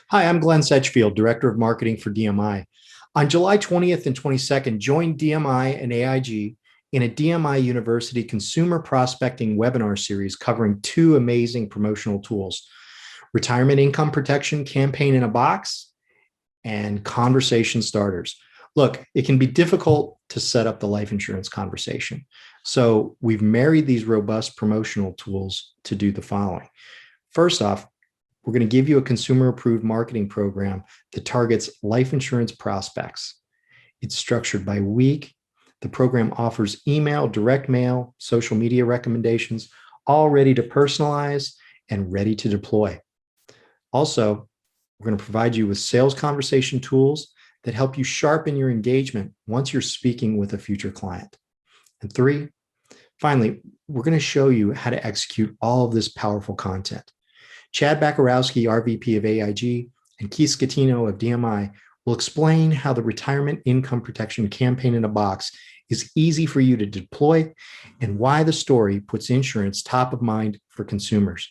Hi, I'm Glen Setchfield, Director of Marketing for DMI. On July 20th and 22nd, join DMI and AIG in a DMI University Consumer Prospecting webinar series covering two amazing promotional tools: Retirement Income Protection Campaign in a Box and Conversation Starters. Look, it can be difficult to set up the life insurance conversation. So we've married these robust promotional tools to do the following. First off, we're going to give you a consumer approved marketing program that targets life insurance prospects. It's structured by week. The program offers email, direct mail, social media recommendations, all ready to personalize and ready to deploy. Also, we're going to provide you with sales conversation tools that help you sharpen your engagement once you're speaking with a future client. And three, finally, we're going to show you how to execute all of this powerful content. Chad Bachorowski, our VP of AIG, and Keith Schettino of DMI will explain how the Retirement Income Protection Campaign in a Box is easy for you to deploy and why the story puts insurance top of mind for consumers.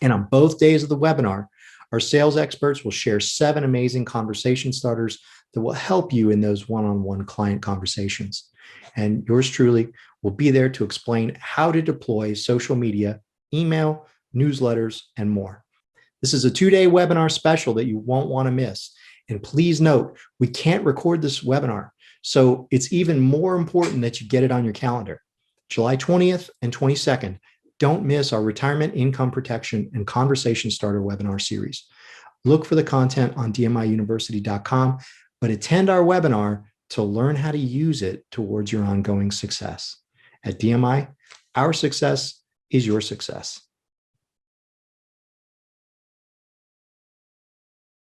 And on both days of the webinar, our sales experts will share 7 amazing conversation starters that will help you in those one-on-one client conversations. And yours truly will be there to explain how to deploy social media, email, newsletters, and more. This is a 2-day webinar special that you won't want to miss. And please note, we can't record this webinar, so it's even more important that you get it on your calendar. July 20th and 22nd, don't miss our Retirement Income Protection and Conversation Starter webinar series. Look for the content on dmiuniversity.com, but attend our webinar to learn how to use it towards your ongoing success. At DMI, our success is your success.